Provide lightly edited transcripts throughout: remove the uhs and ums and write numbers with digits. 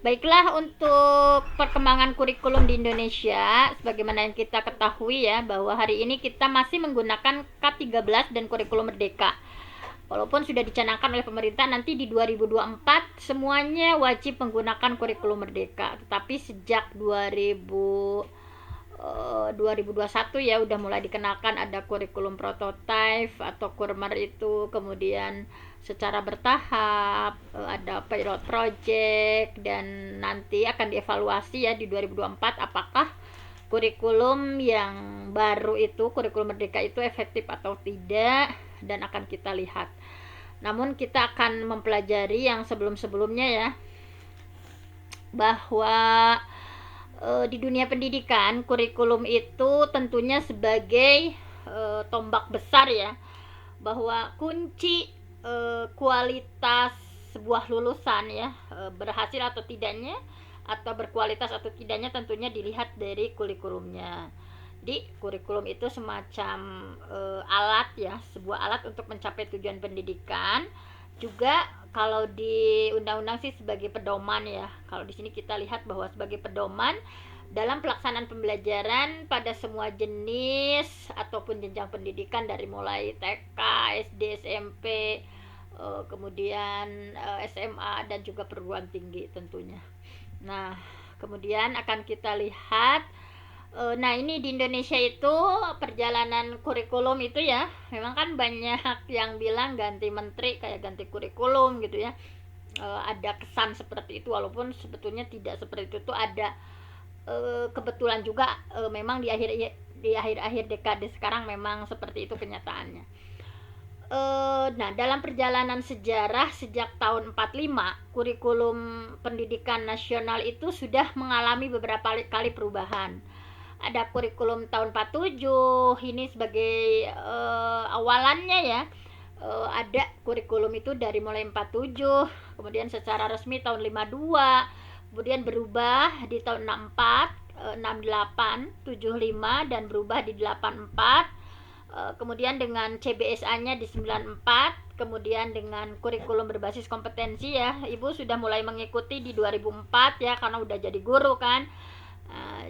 Baiklah, untuk perkembangan kurikulum di Indonesia, sebagaimana yang kita ketahui ya, bahwa hari ini kita masih menggunakan K13 dan kurikulum merdeka. Walaupun sudah dicanangkan oleh pemerintah nanti di 2024 semuanya wajib menggunakan kurikulum merdeka. Tetapi sejak 2021 ya udah mulai dikenalkan ada kurikulum prototype atau kurmer itu, kemudian secara bertahap ada pilot project, dan nanti akan dievaluasi ya di 2024 apakah kurikulum yang baru itu, kurikulum merdeka itu efektif atau tidak, dan akan kita lihat. Namun kita akan mempelajari yang sebelum-sebelumnya ya, bahwa di dunia pendidikan kurikulum itu tentunya sebagai tombak besar ya, bahwa kunci kualitas sebuah lulusan ya, berhasil atau tidaknya atau berkualitas atau tidaknya tentunya dilihat dari kurikulumnya. Jadi kurikulum itu semacam alat ya, sebuah alat untuk mencapai tujuan pendidikan. Juga kalau di undang-undang sih sebagai pedoman ya. Kalau di sini kita lihat bahwa sebagai pedoman dalam pelaksanaan pembelajaran pada semua jenis ataupun jenjang pendidikan dari mulai TK, SD, SMP, kemudian SMA dan juga perguruan tinggi tentunya. Nah, kemudian akan kita lihat, nah ini di Indonesia itu perjalanan kurikulum itu ya, memang kan banyak yang bilang ganti menteri kayak ganti kurikulum gitu ya. Ada kesan seperti itu, walaupun sebetulnya tidak seperti itu. Tuh ada kebetulan juga memang di akhir dekade sekarang memang seperti itu kenyataannya. Nah, dalam perjalanan sejarah sejak tahun 45, kurikulum pendidikan nasional itu sudah mengalami beberapa kali perubahan. Ada kurikulum tahun 47, ini sebagai awalannya ya. Ada kurikulum itu dari mulai 47, kemudian secara resmi tahun 52, kemudian berubah di tahun 64, 68, 75 dan berubah di 84. Kemudian dengan CBSA-nya di 94, kemudian dengan kurikulum berbasis kompetensi ya, Ibu sudah mulai mengikuti di 2004 ya, karena udah jadi guru kan.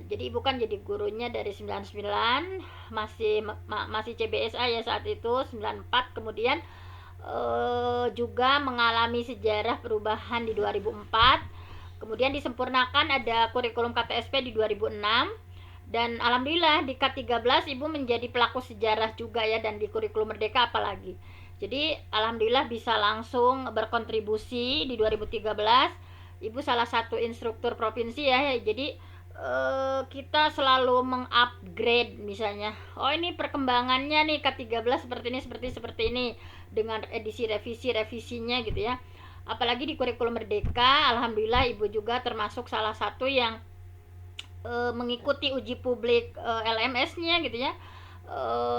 Jadi Ibu kan jadi gurunya dari 99, masih CBSA ya saat itu 94, kemudian juga mengalami sejarah perubahan di 2004. Kemudian disempurnakan ada kurikulum KTSP di 2006. Dan alhamdulillah di K13 Ibu menjadi pelaku sejarah juga ya, dan di kurikulum merdeka apalagi. Jadi alhamdulillah bisa langsung berkontribusi di 2013. Ibu salah satu instruktur provinsi ya. Jadi kita selalu mengupgrade, misalnya oh ini perkembangannya nih K13 seperti ini dengan edisi revisinya gitu ya. Apalagi di kurikulum merdeka, alhamdulillah Ibu juga termasuk salah satu yang mengikuti uji publik LMS-nya gitu ya,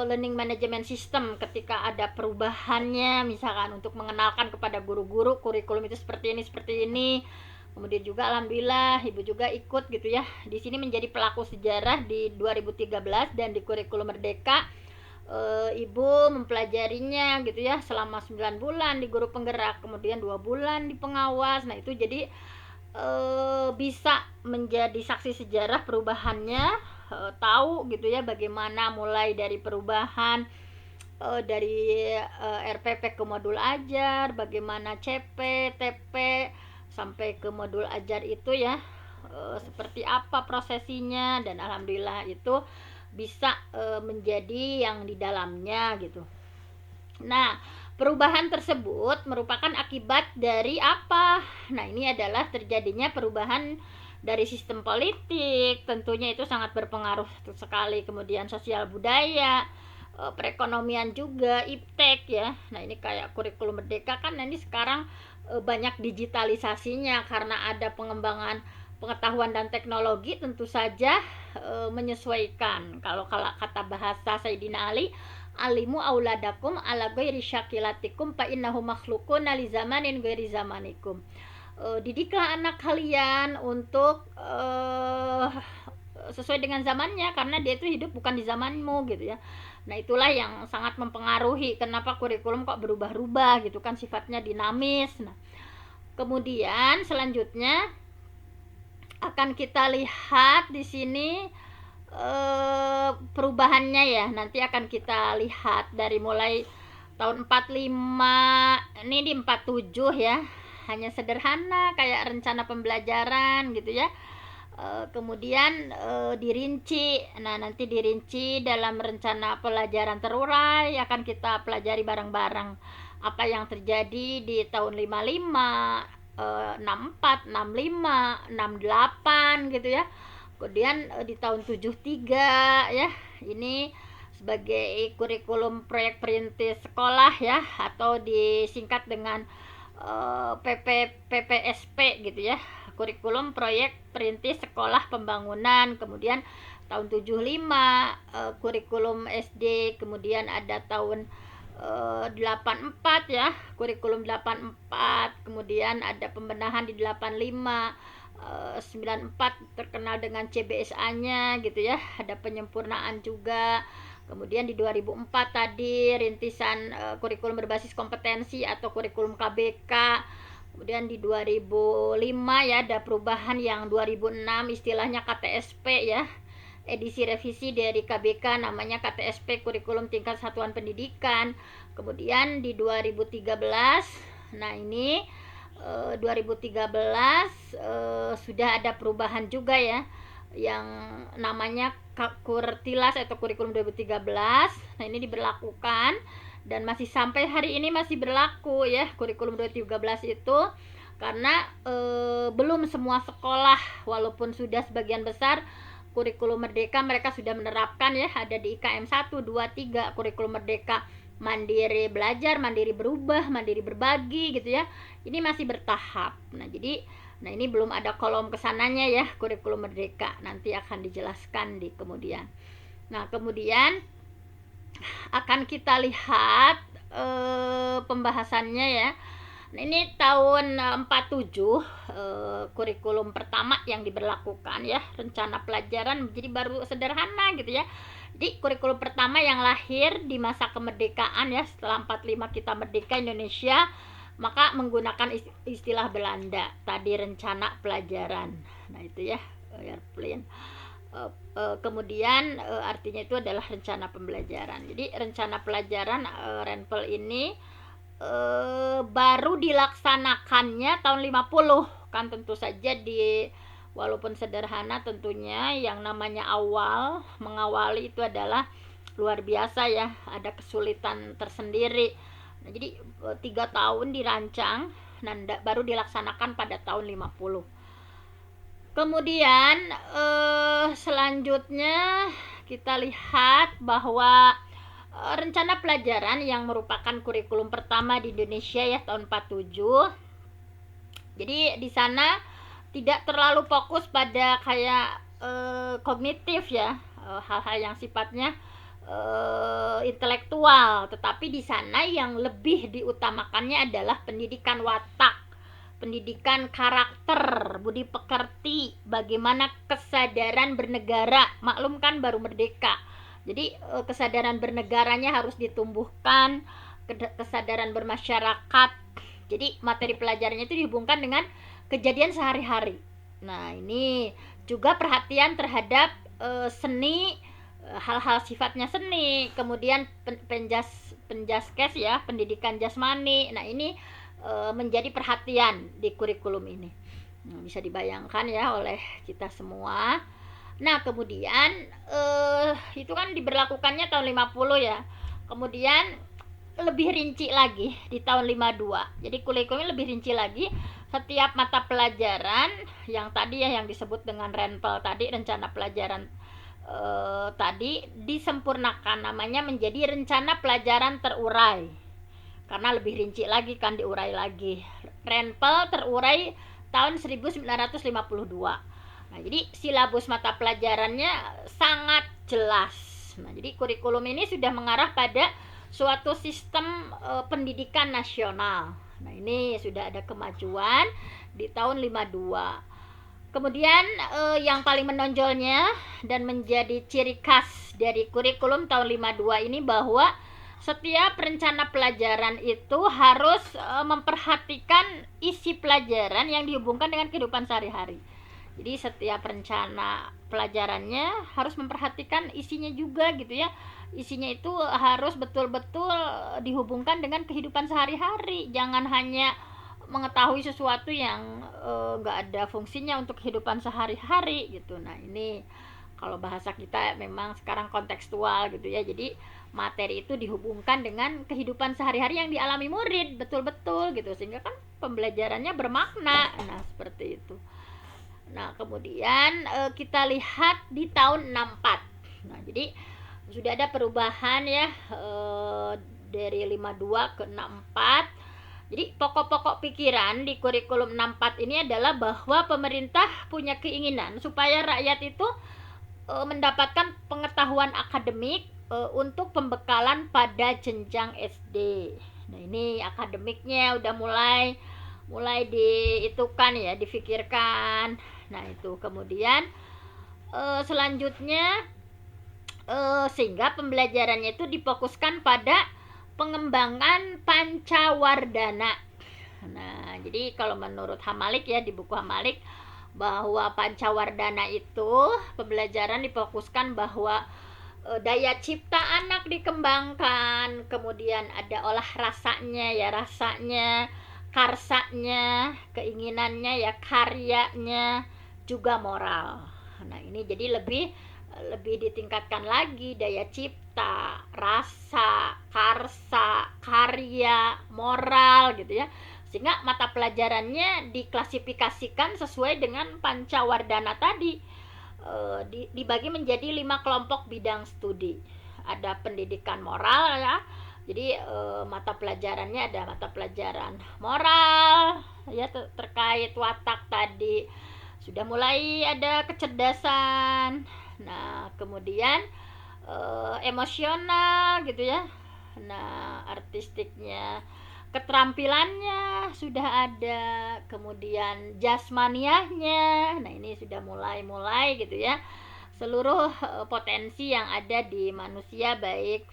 learning management system, ketika ada perubahannya misalkan untuk mengenalkan kepada guru-guru kurikulum itu seperti ini. Kemudian juga alhamdulillah Ibu juga ikut gitu ya, di sini menjadi pelaku sejarah di 2013, dan di kurikulum merdeka Ibu mempelajarinya gitu ya selama 9 bulan di guru penggerak, kemudian 2 bulan di pengawas. Nah itu jadi bisa menjadi saksi sejarah perubahannya, tahu gitu ya bagaimana mulai dari perubahan dari RPP ke modul ajar, bagaimana CP, TP sampai ke modul ajar itu ya, seperti apa prosesinya, dan alhamdulillah itu bisa menjadi yang di dalamnya gitu. Nah, perubahan tersebut merupakan akibat dari apa? Nah, ini adalah terjadinya perubahan dari sistem politik, tentunya itu sangat berpengaruh sekali. Kemudian sosial budaya, perekonomian juga, iptek ya. Nah, ini kayak kurikulum merdeka kan ini sekarang banyak digitalisasinya karena ada pengembangan pengetahuan dan teknologi, tentu saja menyesuaikan. Kalau kata bahasa Sayyidina Ali, alimu auladakum ala ghairi syakilatikum fa innahu makhluqun li zamanin ghairi zamanikum. Didiklah anak kalian untuk sesuai dengan zamannya, karena dia itu hidup bukan di zamanmu gitu ya. Nah itulah yang sangat mempengaruhi kenapa kurikulum kok berubah-ubah gitu kan, sifatnya dinamis. Nah kemudian selanjutnya akan kita lihat di sini perubahannya ya. Nanti akan kita lihat dari mulai tahun 45 ini di 47 ya. Hanya sederhana kayak rencana pembelajaran gitu ya. Kemudian dirinci. Nah, nanti dirinci dalam rencana pelajaran terurai akan kita pelajari bareng-bareng apa yang terjadi di tahun 55, 64, 65, 68 gitu ya. Kemudian di tahun 73 ya. Ini sebagai kurikulum proyek perintis sekolah ya, atau disingkat dengan PPSP gitu ya, kurikulum proyek perintis sekolah pembangunan. Kemudian tahun 75 kurikulum SD, kemudian ada tahun 84 ya, kurikulum 84, kemudian ada pembenahan di 85, 94 terkenal dengan CBSA-nya gitu ya, ada penyempurnaan juga. Kemudian di 2004 tadi rintisan kurikulum berbasis kompetensi atau kurikulum KBK. Kemudian di 2005 ya ada perubahan yang 2006 istilahnya KTSP ya. Edisi revisi dari KBK namanya KTSP kurikulum tingkat satuan pendidikan. Kemudian di 2013, nah ini 2013 sudah ada perubahan juga ya, yang namanya Kurtilas atau kurikulum 2013. Nah, ini diberlakukan dan masih sampai hari ini masih berlaku ya kurikulum 2013 itu, karena belum semua sekolah, walaupun sudah sebagian besar kurikulum merdeka mereka sudah menerapkan ya, ada di IKM 1, 2, 3 kurikulum merdeka, mandiri belajar, mandiri berubah, mandiri berbagi gitu ya. Ini masih bertahap. Nah ini belum ada kolom kesananya ya kurikulum merdeka, nanti akan dijelaskan di kemudian. Nah kemudian akan kita lihat pembahasannya ya. Nah, ini tahun 47 kurikulum pertama yang diberlakukan ya, rencana pelajaran jadi baru sederhana gitu ya. Jadi kurikulum pertama yang lahir di masa kemerdekaan ya, setelah 45 kita merdeka Indonesia, maka menggunakan istilah Belanda tadi, rencana pelajaran. Nah itu ya, airplane. Kemudian artinya itu adalah rencana pembelajaran. Jadi rencana pelajaran Renpel ini baru dilaksanakannya tahun 50 kan, tentu saja walaupun sederhana tentunya yang namanya mengawali itu adalah luar biasa ya, ada kesulitan tersendiri. Nah, jadi 3 tahun dirancang dan baru dilaksanakan pada tahun 50. Kemudian selanjutnya kita lihat bahwa rencana pelajaran yang merupakan kurikulum pertama di Indonesia ya tahun 47. Jadi di sana tidak terlalu fokus pada kayak kognitif ya, hal-hal yang sifatnya intelektual, tetapi di sana yang lebih diutamakannya adalah pendidikan watak, pendidikan karakter, budi pekerti, bagaimana kesadaran bernegara. Maklum kan baru merdeka, jadi kesadaran bernegaranya harus ditumbuhkan, kesadaran bermasyarakat. Jadi materi pelajarannya itu dihubungkan dengan kejadian sehari-hari. Nah ini juga perhatian terhadap seni, hal-hal sifatnya seni. Kemudian penjaskes ya, pendidikan jasmani. Nah ini menjadi perhatian di kurikulum ini. Nah, bisa dibayangkan ya oleh kita semua. Nah kemudian itu kan diberlakukannya tahun 50 ya. Kemudian lebih rinci lagi di tahun 52. Jadi kurikulumnya lebih rinci lagi. Setiap mata pelajaran yang tadi ya, yang disebut dengan Renpel tadi, rencana pelajaran tadi disempurnakan, namanya menjadi rencana pelajaran terurai, karena lebih rinci lagi kan, diurai lagi. Renpel terurai tahun 1952. Nah jadi silabus mata pelajarannya sangat jelas. Nah jadi kurikulum ini sudah mengarah pada suatu sistem pendidikan nasional. Nah ini sudah ada kemajuan di tahun 52. Kemudian yang paling menonjolnya dan menjadi ciri khas dari kurikulum tahun 52 ini bahwa setiap rencana pelajaran itu harus memperhatikan isi pelajaran yang dihubungkan dengan kehidupan sehari-hari. Jadi setiap rencana pelajarannya harus memperhatikan isinya juga gitu ya. Isinya itu harus betul-betul dihubungkan dengan kehidupan sehari-hari. Jangan hanya mengetahui sesuatu yang nggak ada fungsinya untuk kehidupan sehari-hari gitu. Nah ini kalau bahasa kita memang sekarang kontekstual gitu ya. Jadi materi itu dihubungkan dengan kehidupan sehari-hari yang dialami murid betul-betul gitu, sehingga kan pembelajarannya bermakna. Nah seperti itu. Nah, kemudian kita lihat di tahun 64. Nah, jadi sudah ada perubahan ya dari 52 ke 64. Jadi pokok-pokok pikiran di kurikulum 64 ini adalah bahwa pemerintah punya keinginan supaya rakyat itu mendapatkan pengetahuan akademik untuk pembekalan pada jenjang SD. Nah, ini akademiknya udah mulai diitukan ya, difikirkan. Nah, itu kemudian selanjutnya sehingga pembelajarannya itu difokuskan pada pengembangan pancawardana. Nah, jadi kalau menurut Hamalik ya, di buku Hamalik, bahwa pancawardana itu pembelajaran difokuskan bahwa daya cipta anak dikembangkan, kemudian ada olah rasanya ya, rasanya, karsanya, keinginannya ya, karyanya, juga moral. Nah, ini jadi lebih ditingkatkan lagi daya cipta, rasa, karsa, karya, moral gitu ya. Sehingga mata pelajarannya diklasifikasikan sesuai dengan pancawardana tadi. Dibagi menjadi 5 kelompok bidang studi. Ada pendidikan moral ya. Jadi mata pelajarannya ada mata pelajaran moral ya, terkait watak tadi. Sudah mulai ada kecerdasan. Nah, kemudian emosional gitu ya. Nah, artistiknya, keterampilannya sudah ada, kemudian jasmaniahnya. Nah, ini sudah mulai gitu ya. Seluruh potensi yang ada di manusia, baik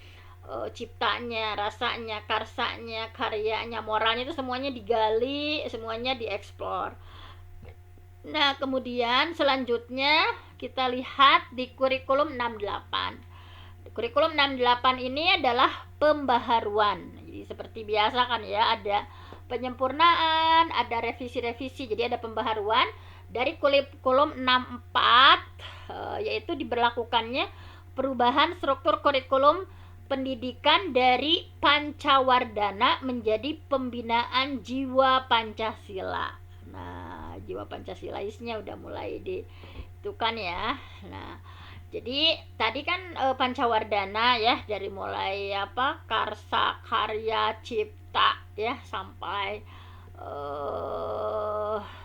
ciptanya, rasanya, karsanya, karyanya, moralnya, itu semuanya digali, semuanya dieksplor. Nah, kemudian selanjutnya kita lihat di kurikulum 68. Kurikulum 68 ini adalah pembaharuan. Jadi seperti biasa kan ya, ada penyempurnaan, ada revisi-revisi. Jadi ada pembaharuan dari kurikulum 64 yaitu diberlakukannya perubahan struktur kurikulum pendidikan dari pancawardana menjadi pembinaan jiwa Pancasila. Nah, jiwa Pancasilaisnya udah mulai itu kan ya. Nah, jadi tadi kan pancawardana ya, dari mulai karsa, karya, cipta ya, sampai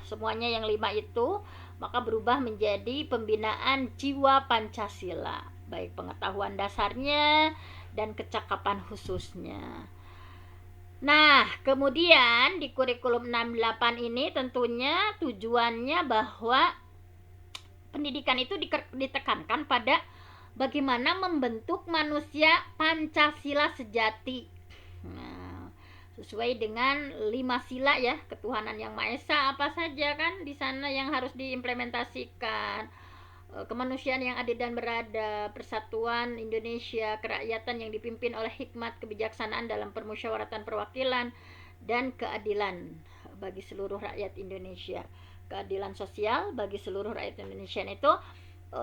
semuanya yang 5 itu, maka berubah menjadi pembinaan jiwa Pancasila, baik pengetahuan dasarnya dan kecakapan khususnya. Nah, kemudian di kurikulum 68 ini tentunya tujuannya bahwa pendidikan itu ditekankan pada bagaimana membentuk manusia Pancasila sejati. Nah, sesuai dengan 5 sila ya, ketuhanan yang Maha Esa apa saja kan di sana yang harus diimplementasikan. Kemanusiaan yang adil dan beradab, persatuan Indonesia, kerakyatan yang dipimpin oleh hikmat kebijaksanaan dalam permusyawaratan perwakilan, dan keadilan bagi seluruh rakyat Indonesia. Keadilan sosial bagi seluruh rakyat Indonesia itu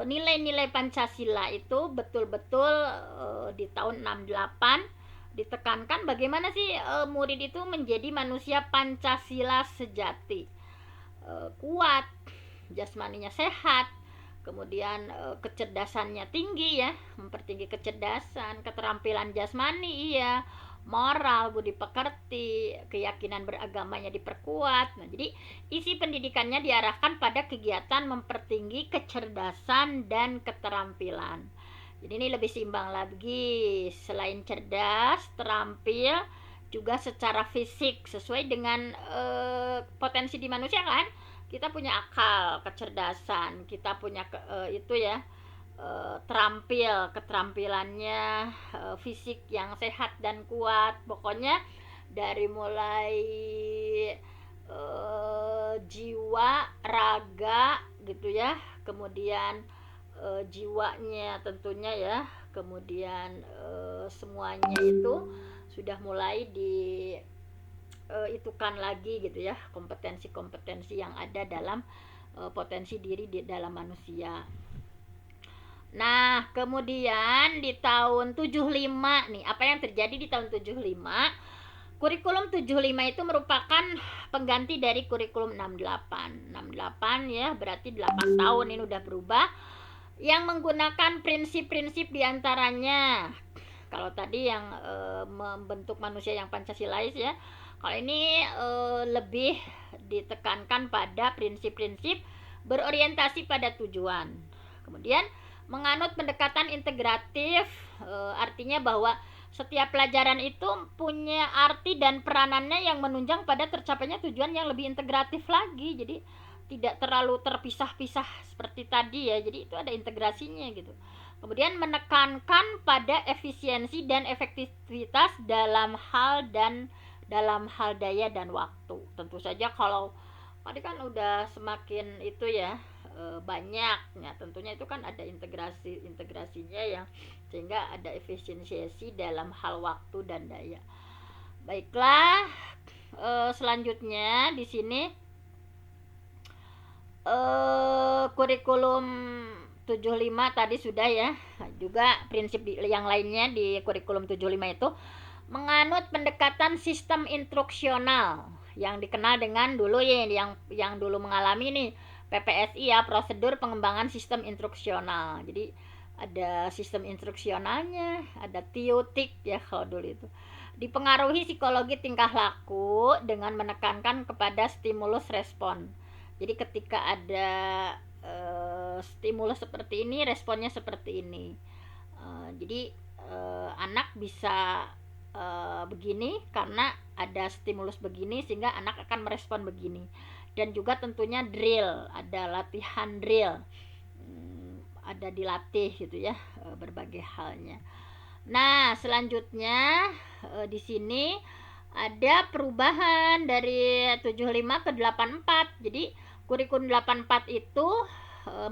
nilai-nilai Pancasila itu betul-betul di tahun 68 ditekankan bagaimana sih murid itu menjadi manusia Pancasila sejati, kuat, jasmaninya sehat, kemudian kecerdasannya tinggi ya, mempertinggi kecerdasan, keterampilan jasmani iya, moral, budi pekerti, keyakinan beragamanya diperkuat. Nah, jadi isi pendidikannya diarahkan pada kegiatan mempertinggi kecerdasan dan keterampilan. Jadi ini lebih seimbang lagi, selain cerdas, terampil, juga secara fisik sesuai dengan potensi di manusia kan. Kita punya akal, kecerdasan, kita punya itu ya, terampil, keterampilannya, fisik yang sehat dan kuat. Pokoknya dari mulai jiwa, raga, gitu ya, kemudian jiwanya tentunya ya, kemudian semuanya itu sudah mulai itukan lagi gitu ya, kompetensi-kompetensi yang ada dalam potensi diri di dalam manusia. Nah, kemudian di tahun 75 nih, apa yang terjadi di tahun 75? Kurikulum 75 itu merupakan pengganti dari kurikulum 68. 68 ya, berarti 8 tahun ini udah berubah, yang menggunakan prinsip-prinsip diantaranya. Kalau tadi yang membentuk manusia yang Pancasilais ya, kalau ini lebih ditekankan pada prinsip-prinsip berorientasi pada tujuan. Kemudian menganut pendekatan integratif, artinya bahwa setiap pelajaran itu punya arti dan peranannya yang menunjang pada tercapainya tujuan yang lebih integratif lagi. Jadi tidak terlalu terpisah-pisah seperti tadi ya. Jadi itu ada integrasinya gitu. Kemudian menekankan pada efisiensi dan efektivitas dalam hal daya dan waktu. Tentu saja kalau tadi kan udah semakin itu ya, banyak ya, tentunya itu kan ada integrasinya ya, sehingga ada efisiensi dalam hal waktu dan daya. Baiklah, selanjutnya di sini kurikulum 75 tadi sudah ya. Juga prinsip yang lainnya di kurikulum 75 itu menganut pendekatan sistem instruksional yang dikenal dengan dulu ya, yang dulu mengalami nih PPSI ya, prosedur pengembangan sistem instruksional. Jadi ada sistem instruksionalnya, ada teotik ya kalau dulu itu. Dipengaruhi psikologi tingkah laku dengan menekankan kepada stimulus respon. Jadi ketika ada stimulus seperti ini, responnya seperti ini. Jadi anak bisa begini karena ada stimulus begini, sehingga anak akan merespon begini. Dan juga tentunya drill, ada latihan drill, ada dilatih gitu ya, berbagai halnya. Nah, selanjutnya di sini ada perubahan dari 75 ke 84. Jadi kurikulum 84 itu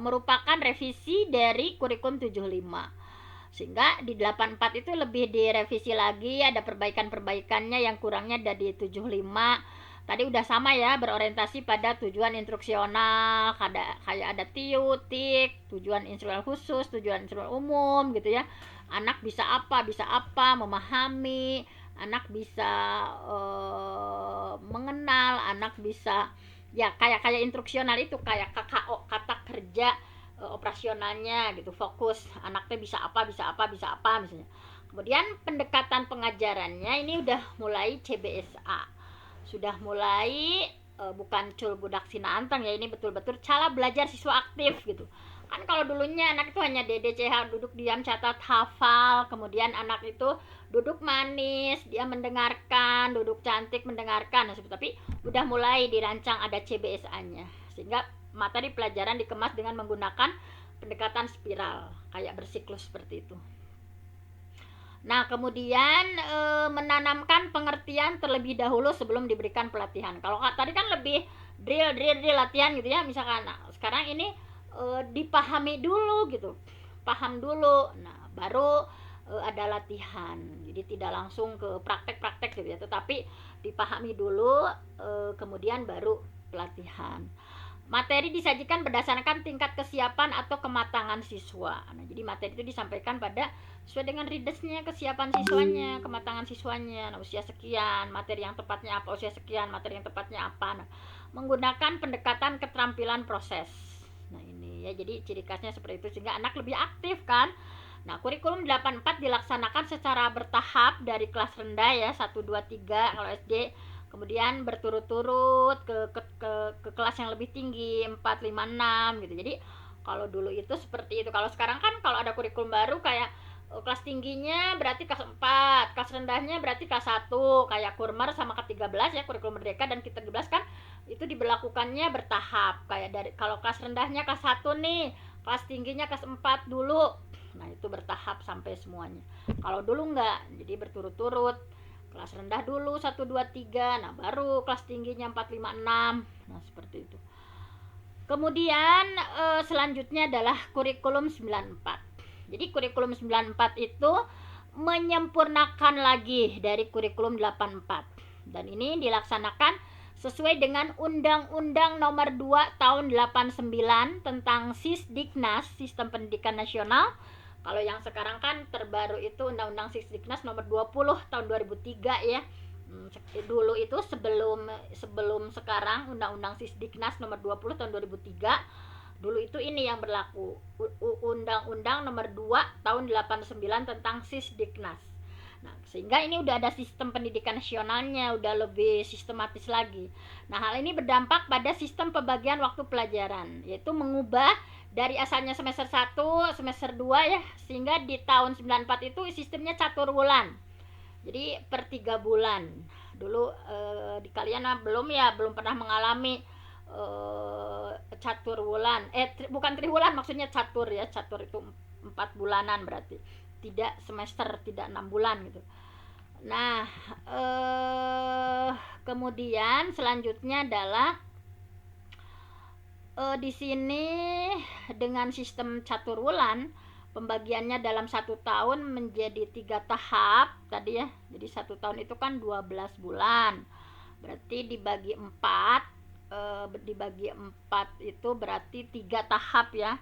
merupakan revisi dari kurikulum 75. Sehingga di 84 itu lebih direvisi lagi, ada perbaikan-perbaikannya yang kurangnya dari 75. Tadi udah sama ya, berorientasi pada tujuan instruksional, kayak ada teotik, tujuan instruksional khusus, tujuan instruksional umum gitu ya. Anak bisa apa, memahami, anak bisa mengenal, anak bisa ya kayak instruksional itu, kayak KKO, kata kerja operasionalnya gitu, fokus, anaknya bisa apa misalnya. Kemudian pendekatan pengajarannya ini udah mulai CBSA, sudah mulai bukan cul budak sinaantang ya, ini betul-betul cara belajar siswa aktif gitu. Kan kalau dulunya anak itu hanya DDCH, duduk diam catat hafal, kemudian anak itu duduk manis, dia mendengarkan, duduk cantik mendengarkan, tapi udah mulai dirancang ada CBSA-nya, sehingga materi pelajaran dikemas dengan menggunakan pendekatan spiral, kayak bersiklus seperti itu. Nah, kemudian menanamkan pengertian terlebih dahulu sebelum diberikan pelatihan. Kalau tadi kan lebih drill latihan gitu ya, misalkan. Nah, sekarang ini dipahami dulu gitu, paham dulu. Nah, baru ada latihan. Jadi tidak langsung ke praktek gitu ya, tetapi dipahami dulu, kemudian baru pelatihan. Materi disajikan berdasarkan tingkat kesiapan atau kematangan siswa. Nah, jadi materi itu disampaikan pada sesuai dengan readersnya, kesiapan siswanya, kematangan siswanya. Nah, usia sekian, materi yang tepatnya apa, usia sekian, materi yang tepatnya apa. Nah, menggunakan pendekatan keterampilan proses. Nah, ini ya, jadi ciri khasnya seperti itu, sehingga anak lebih aktif kan. Nah, kurikulum 84 dilaksanakan secara bertahap dari kelas rendah ya, 1, 2, 3 kalau SD, kemudian berturut-turut ke kelas yang lebih tinggi 4, 5, 6 gitu. Jadi kalau dulu itu seperti itu. Kalau sekarang kan kalau ada kurikulum baru kayak kelas tingginya berarti kelas 4, kelas rendahnya berarti kelas 1, kayak Kurmer sama ke-13 ya, kurikulum Merdeka dan ke-13 kan itu diberlakukannya bertahap. Kayak dari kalau kelas rendahnya kelas 1 nih, kelas tingginya kelas 4 dulu. Nah, itu bertahap sampai semuanya. Kalau dulu enggak, jadi berturut-turut. Kelas rendah dulu 1, 2, 3, nah baru kelas tingginya 4, 5, 6. Nah, seperti itu. Kemudian selanjutnya adalah kurikulum 94. Jadi kurikulum 94 itu menyempurnakan lagi dari kurikulum 84. Dan ini dilaksanakan sesuai dengan Undang-Undang Nomor 2 Tahun 89 tentang Sisdiknas, Sistem Pendidikan Nasional. Kalau yang sekarang kan terbaru itu Undang-Undang Sisdiknas Nomor 20 Tahun 2003 ya. Dulu itu sebelum sekarang Undang-Undang Sisdiknas Nomor 20 Tahun 2003, dulu itu ini yang berlaku Undang-Undang Nomor 2 Tahun 89 tentang Sisdiknas. Nah, sehingga ini udah ada sistem pendidikan nasionalnya, udah lebih sistematis lagi. Nah, hal ini berdampak pada sistem pembagian waktu pelajaran, yaitu mengubah dari asalnya semester 1, semester 2 ya, sehingga di tahun 94 itu sistemnya catur wulan. Jadi per 3 bulan. Dulu di kalian belum pernah mengalami catur wulan. Bukan triwulan, maksudnya catur ya. Catur itu 4 bulanan berarti. Tidak semester, tidak 6 bulan gitu. Nah, kemudian selanjutnya adalah di sini dengan sistem catur wulan, pembagiannya dalam 1 tahun menjadi 3 tahap tadi ya. Jadi 1 tahun itu kan 12 bulan. Berarti dibagi 4 itu berarti 3 tahap ya.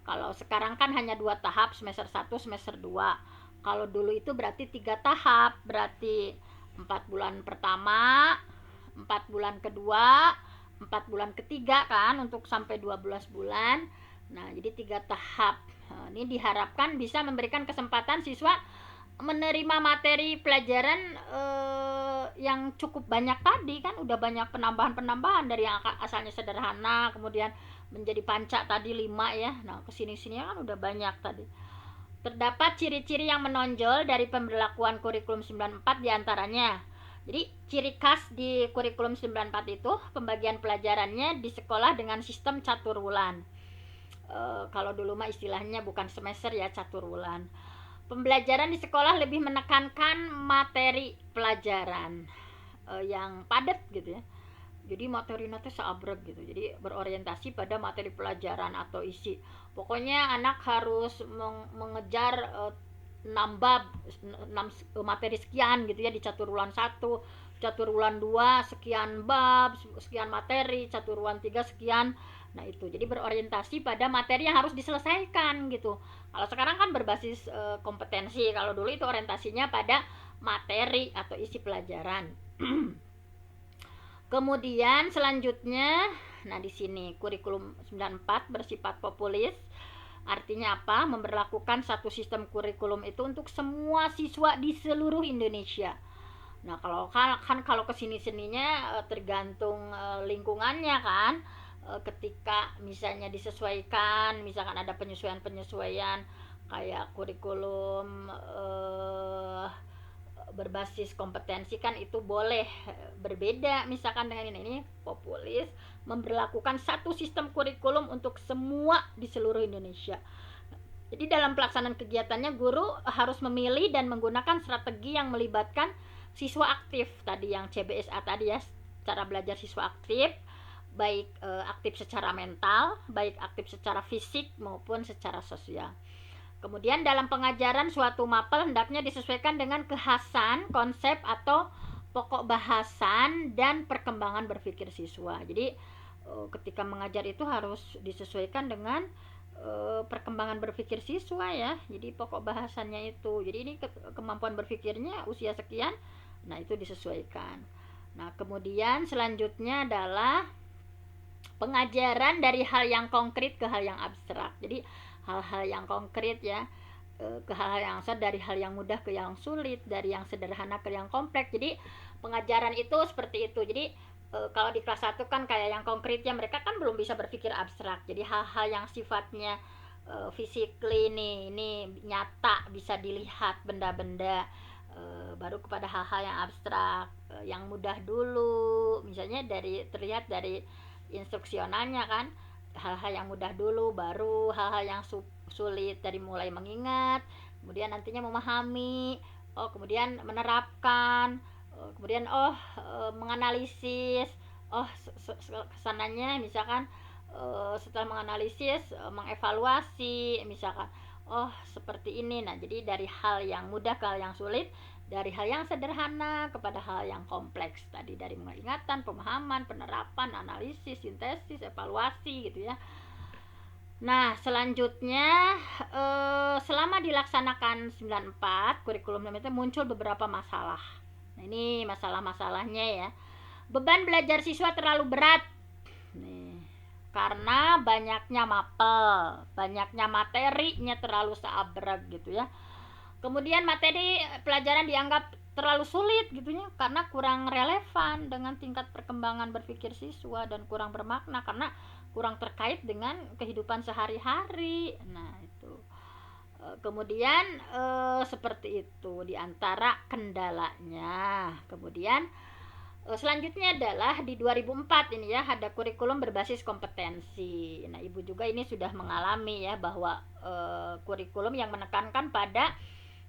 Kalau sekarang kan hanya 2 tahap, semester 1, semester 2. Kalau dulu itu berarti 3 tahap, berarti 4 bulan pertama, 4 bulan kedua, 4 bulan ketiga kan, untuk sampai 12 bulan. Nah, jadi 3 tahap. Nah, ini diharapkan bisa memberikan kesempatan siswa menerima materi pelajaran yang cukup banyak tadi kan, udah banyak penambahan dari yang asalnya sederhana kemudian menjadi pancak tadi 5 ya. Nah, kesini-sini kan udah banyak tadi. Terdapat ciri-ciri yang menonjol dari pemberlakuan kurikulum 94 diantaranya. Jadi ciri khas di kurikulum 94 itu pembagian pelajarannya di sekolah dengan sistem catur wulan. Kalau dulu mah istilahnya bukan semester ya, catur wulan. Pembelajaran di sekolah lebih menekankan materi pelajaran yang padat gitu ya. Jadi materinya tuh seabrek gitu. Jadi berorientasi pada materi pelajaran atau isi. Pokoknya anak harus mengejar 6 bab, 6 materi sekian gitu ya di catur wulan 1, catur wulan 2 sekian bab, sekian materi, catur wulan 3 sekian. Nah, itu. Jadi berorientasi pada materi yang harus diselesaikan gitu. Kalau sekarang kan berbasis kompetensi. Kalau dulu itu orientasinya pada materi atau isi pelajaran. Kemudian selanjutnya, nah di sini kurikulum 94 bersifat populis. Artinya apa? Memberlakukan satu sistem kurikulum itu untuk semua siswa di seluruh Indonesia. Nah, kalau kesini-sininya tergantung lingkungannya kan. Ketika misalnya disesuaikan, misalkan ada penyesuaian-penyesuaian kayak kurikulum berbasis kompetensi kan itu boleh berbeda. Misalkan dengan ini populis memberlakukan satu sistem kurikulum untuk semua di seluruh Indonesia. Jadi dalam pelaksanaan kegiatannya guru harus memilih dan menggunakan strategi yang melibatkan siswa aktif tadi, yang CBSA tadi ya, cara belajar siswa aktif, baik aktif secara mental, baik aktif secara fisik maupun secara sosial. Kemudian dalam pengajaran suatu mapel hendaknya disesuaikan dengan kekhasan, konsep atau pokok bahasan dan perkembangan berpikir siswa. Jadi ketika mengajar itu harus disesuaikan dengan perkembangan berpikir siswa ya. Jadi pokok bahasannya itu. Jadi ini kemampuan berpikirnya usia sekian, nah itu disesuaikan. Nah, kemudian selanjutnya adalah pengajaran dari hal yang konkret ke hal yang abstrak. Jadi hal-hal yang konkret ya, ke hal-hal yang dari hal yang mudah ke yang sulit, dari yang sederhana ke yang kompleks. Jadi pengajaran itu seperti itu. Jadi kalau di kelas 1 kan kayak yang konkretnya mereka kan belum bisa berpikir abstrak. Jadi hal-hal yang sifatnya physically ini nyata bisa dilihat benda-benda, baru kepada hal-hal yang abstrak, yang mudah dulu. Misalnya terlihat dari instruksionalnya kan, hal-hal yang mudah dulu, baru hal-hal yang sulit dari mulai mengingat, kemudian nantinya memahami, kemudian menerapkan, kemudian menganalisis, kesananya misalkan setelah menganalisis, mengevaluasi, misalkan oh seperti ini. Nah, jadi dari hal yang mudah ke hal yang sulit, dari hal yang sederhana kepada hal yang kompleks, tadi dari ingatan, pemahaman, penerapan, analisis, sintesis, evaluasi gitu ya. Nah, selanjutnya selama dilaksanakan 94 kurikulum itu muncul beberapa masalah. Nah, ini masalah-masalahnya ya. Beban belajar siswa terlalu berat. Nih, karena banyaknya mapel, banyaknya materinya terlalu seabrek gitu ya. Kemudian materi pelajaran dianggap terlalu sulit gitu ya, karena kurang relevan dengan tingkat perkembangan berpikir siswa dan kurang bermakna karena kurang terkait dengan kehidupan sehari-hari. Nah, itu. Kemudian seperti itu diantara kendalanya. Kemudian selanjutnya adalah di 2004 ini ya, ada kurikulum berbasis kompetensi. Nah, Ibu juga ini sudah mengalami ya bahwa kurikulum yang menekankan pada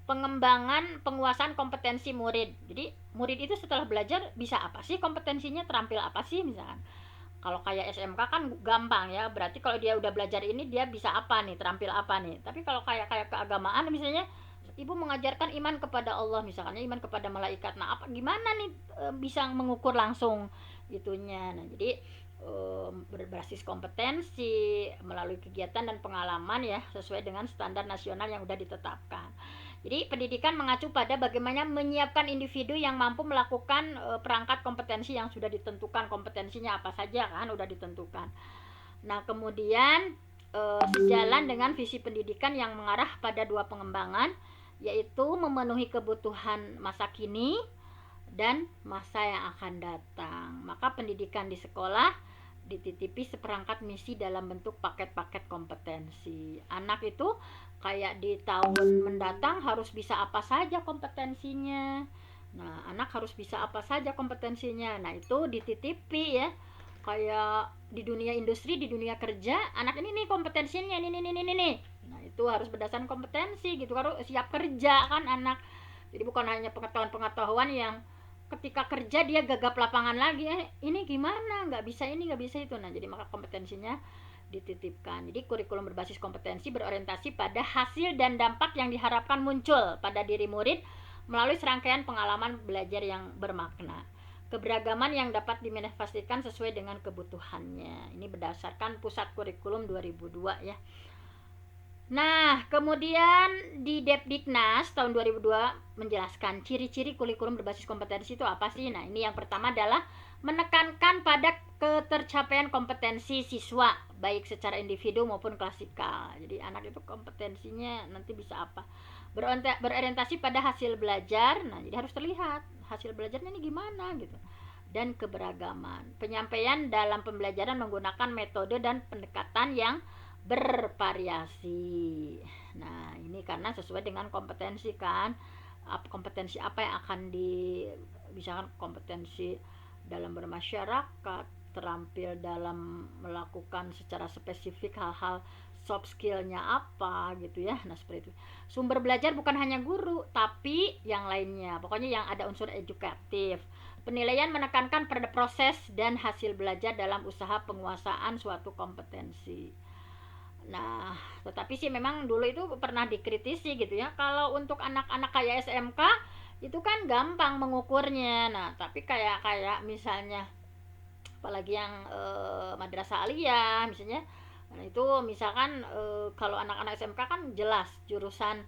pengembangan penguasaan kompetensi murid. Jadi murid itu setelah belajar bisa apa sih kompetensinya, terampil apa sih misalkan. Kalau kayak SMK kan gampang ya, berarti kalau dia udah belajar ini dia bisa apa nih, terampil apa nih. Tapi kalau kayak keagamaan misalnya, ibu mengajarkan iman kepada Allah misalnya, iman kepada malaikat. Nah, apa gimana nih bisa mengukur langsung itunya. Nah, jadi berbasis kompetensi melalui kegiatan dan pengalaman ya, sesuai dengan standar nasional yang sudah ditetapkan. Jadi pendidikan mengacu pada bagaimana menyiapkan individu yang mampu melakukan perangkat kompetensi yang sudah ditentukan, kompetensinya apa saja kan udah ditentukan. Nah, kemudian sejalan dengan visi pendidikan yang mengarah pada dua pengembangan, yaitu memenuhi kebutuhan masa kini dan masa yang akan datang. Maka pendidikan di sekolah dititipi seperangkat misi dalam bentuk paket-paket kompetensi. Anak itu kayak di tahun mendatang harus bisa apa saja kompetensinya. Nah, anak harus bisa apa saja kompetensinya. Nah, itu dititipi ya. Kayak di dunia industri, di dunia kerja, anak ini nih kompetensinya ini. Nah, itu harus berdasarkan kompetensi gitu, harus siap kerja kan anak. Jadi bukan hanya pengetahuan yang ketika kerja dia gagap lapangan lagi, ini gimana, nggak bisa ini, nggak bisa itu. Nah, jadi maka kompetensinya dititipkan. Jadi kurikulum berbasis kompetensi berorientasi pada hasil dan dampak yang diharapkan muncul pada diri murid melalui serangkaian pengalaman belajar yang bermakna. Keberagaman yang dapat dimanifestasikan sesuai dengan kebutuhannya. Ini berdasarkan Pusat Kurikulum 2002 ya. Nah, kemudian di Depdiknas tahun 2002 menjelaskan ciri-ciri kurikulum berbasis kompetensi itu apa sih? Nah, ini yang pertama adalah menekankan pada ketercapaian kompetensi siswa, baik secara individu maupun klasikal. Jadi anak itu kompetensinya nanti bisa apa? Berorientasi pada hasil belajar. Nah, jadi harus terlihat hasil belajarnya ini gimana gitu. Dan keberagaman. Penyampaian dalam pembelajaran menggunakan metode dan pendekatan yang bervariasi. Nah, ini karena sesuai dengan kompetensi kan. Kompetensi apa yang akan misalkan kompetensi dalam bermasyarakat, terampil dalam melakukan secara spesifik hal-hal soft skill-nya apa gitu ya. Nah, seperti itu. Sumber belajar bukan hanya guru, tapi yang lainnya. Pokoknya yang ada unsur edukatif. Penilaian menekankan pada proses dan hasil belajar dalam usaha penguasaan suatu kompetensi. Nah, tetapi sih memang dulu itu pernah dikritisi gitu ya. Kalau untuk anak-anak kayak SMK itu kan gampang mengukurnya. Nah, tapi kayak misalnya apalagi yang madrasah aliyah misalnya. Nah, itu misalkan kalau anak-anak SMK kan jelas jurusan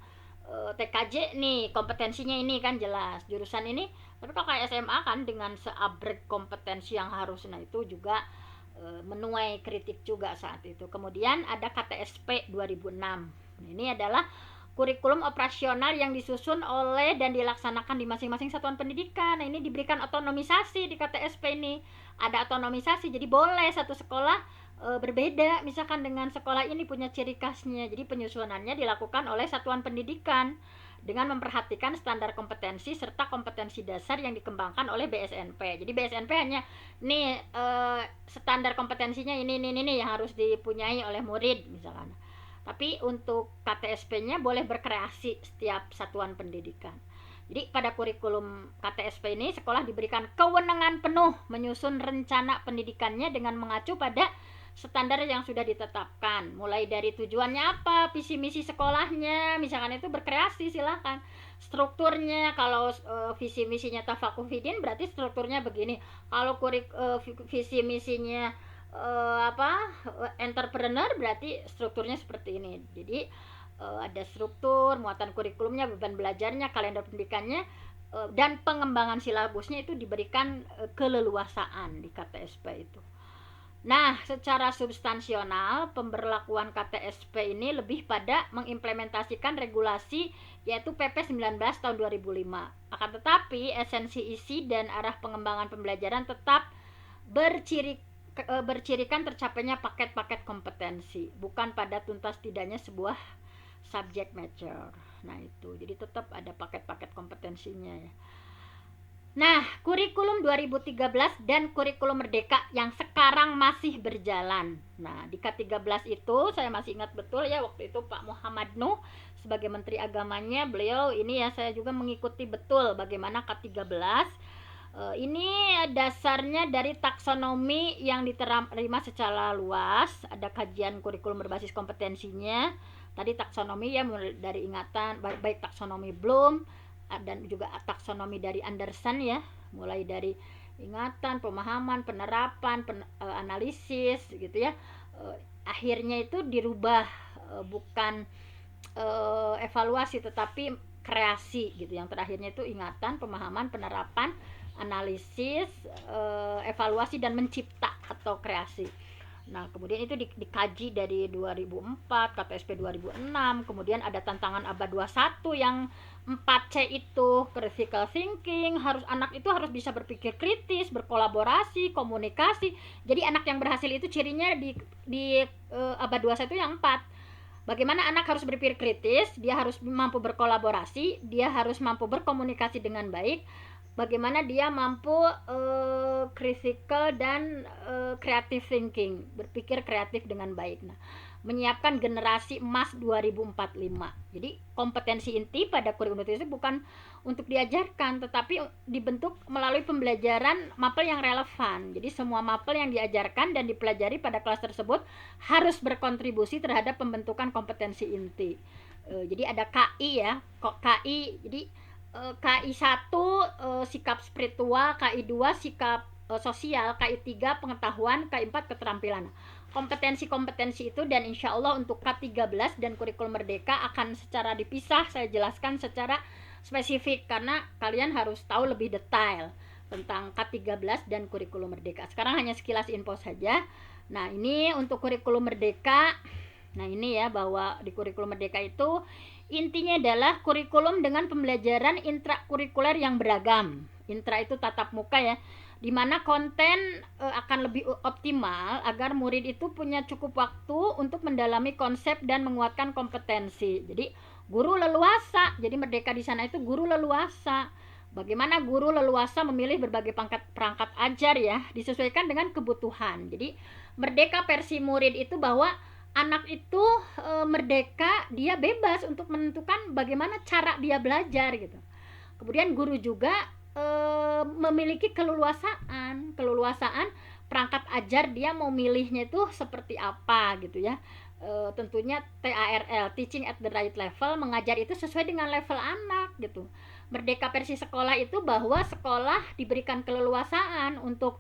TKJ nih, kompetensinya ini kan jelas. Jurusan ini, tapi kalau kayak SMA kan dengan seabrek kompetensi yang harus, nah itu juga menuai kritik juga saat itu. Kemudian ada KTSP 2006. Ini adalah kurikulum operasional yang disusun oleh dan dilaksanakan di masing-masing satuan pendidikan. Nah, ini diberikan otonomisasi di KTSP ini. Ada otonomisasi, jadi boleh satu sekolah berbeda misalkan dengan sekolah ini punya ciri khasnya. Jadi penyusunannya dilakukan oleh satuan pendidikan dengan memperhatikan standar kompetensi serta kompetensi dasar yang dikembangkan oleh BSNP. Jadi BSNP hanya nih standar kompetensinya ini yang harus dipunyai oleh murid misalkan. Tapi untuk KTSP-nya boleh berkreasi setiap satuan pendidikan. Jadi pada kurikulum KTSP ini sekolah diberikan kewenangan penuh menyusun rencana pendidikannya dengan mengacu pada standar yang sudah ditetapkan, mulai dari tujuannya apa, visi misi sekolahnya, misalkan itu berkreasi silahkan. Strukturnya, kalau visi misinya tafakuh fidin berarti strukturnya begini. Kalau visi misinya entrepreneur berarti strukturnya seperti ini. Jadi ada struktur, muatan kurikulumnya, beban belajarnya, kalender pendidikannya, dan pengembangan silabusnya itu diberikan keleluasaan di KTSP itu. Nah, secara substansional pemberlakuan KTSP ini lebih pada mengimplementasikan regulasi yaitu PP 19 tahun 2005. Akan tetapi esensi isi dan arah pengembangan pembelajaran tetap bercirikan tercapainya paket-paket kompetensi, bukan pada tuntas tidaknya sebuah subject matter. Nah, itu. Jadi tetap ada paket-paket kompetensinya ya. Nah, kurikulum 2013 dan kurikulum Merdeka yang sekarang masih berjalan. Nah, di K13 itu saya masih ingat betul ya, waktu itu Pak Muhammad Nuh sebagai Menteri Agamanya, beliau ini ya, saya juga mengikuti betul bagaimana K13. Ini dasarnya dari taksonomi yang diterima secara luas, ada kajian kurikulum berbasis kompetensinya. Tadi taksonomi ya, mulai dari ingatan, baik taksonomi Bloom dan juga taksonomi dari Anderson ya, mulai dari ingatan, pemahaman, penerapan, analisis gitu ya. Akhirnya itu dirubah, bukan evaluasi tetapi kreasi gitu. Yang terakhirnya itu ingatan, pemahaman, penerapan, analisis, evaluasi dan mencipta atau kreasi. Nah, kemudian itu dikaji dari 2004, KTSP 2006, kemudian ada tantangan abad 21 yang 4C itu, critical thinking, anak itu harus bisa berpikir kritis, berkolaborasi, komunikasi. Jadi anak yang berhasil itu cirinya di abad 21 yang 4. Bagaimana anak harus berpikir kritis, dia harus mampu berkolaborasi, dia harus mampu berkomunikasi dengan baik, bagaimana dia mampu critical dan creative thinking, berpikir kreatif dengan baik. Nah, menyiapkan generasi emas 2045. Jadi kompetensi inti pada kurikulum itu bukan untuk diajarkan, tetapi dibentuk melalui pembelajaran mapel yang relevan. Jadi semua mapel yang diajarkan dan dipelajari pada kelas tersebut harus berkontribusi terhadap pembentukan kompetensi inti. Jadi ada KI ya, KI. Jadi KI 1 sikap spiritual, KI 2 sikap sosial, KI 3 pengetahuan, KI 4 keterampilan. Kompetensi-kompetensi itu, dan insya Allah untuk K13 dan kurikulum Merdeka akan secara dipisah saya jelaskan secara spesifik, karena kalian harus tahu lebih detail tentang K13 dan kurikulum Merdeka. Sekarang hanya sekilas info saja. Nah, ini untuk kurikulum Merdeka. Nah, ini ya, bahwa di kurikulum Merdeka itu intinya adalah kurikulum dengan pembelajaran intrakurikuler yang beragam. Intra itu tatap muka ya, di mana konten akan lebih optimal agar murid itu punya cukup waktu untuk mendalami konsep dan menguatkan kompetensi. Jadi guru leluasa. Jadi Merdeka di sana itu guru leluasa. Bagaimana guru leluasa memilih berbagai perangkat ajar ya, disesuaikan dengan kebutuhan. Jadi Merdeka versi murid itu bahwa anak itu merdeka, dia bebas untuk menentukan bagaimana cara dia belajar gitu. Kemudian guru juga memiliki keleluasaan perangkat ajar, dia mau milihnya itu seperti apa gitu ya. Tentunya TARL, teaching at the right level, mengajar itu sesuai dengan level anak gitu. Merdeka versi sekolah itu bahwa sekolah diberikan keleluasaan untuk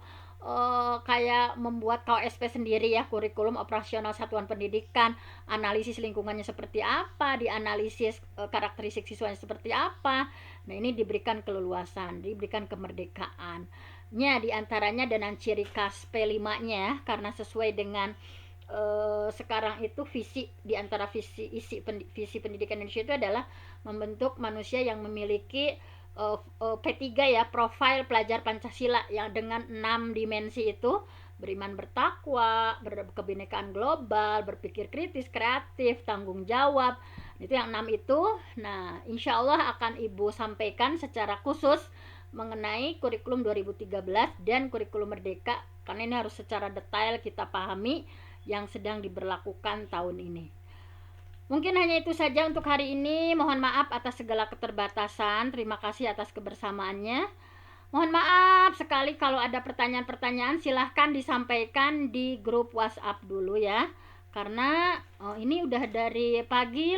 kayak membuat KOSP sendiri ya, kurikulum operasional satuan pendidikan, analisis lingkungannya seperti apa, dianalisis karakteristik siswanya seperti apa. Nah, ini diberikan keleluasan, diberikan kemerdekaannya, diantaranya dengan ciri khas P5-nya, karena sesuai dengan sekarang itu visi, diantara visi pendidikan Indonesia itu adalah membentuk manusia yang memiliki P3 ya, profil pelajar Pancasila, yang dengan 6 dimensi itu: beriman, bertakwa, berkebinekaan global, berpikir kritis, kreatif, tanggung jawab. Itu yang 6 itu. Nah, insya Allah akan Ibu sampaikan secara khusus mengenai kurikulum 2013 dan kurikulum Merdeka, karena ini harus secara detail kita pahami yang sedang diberlakukan tahun ini. Mungkin hanya itu saja untuk hari ini. Mohon maaf atas segala keterbatasan. Terima kasih atas kebersamaannya. Mohon maaf sekali kalau ada pertanyaan-pertanyaan, silahkan disampaikan di grup WhatsApp dulu ya. Karena ini udah dari pagi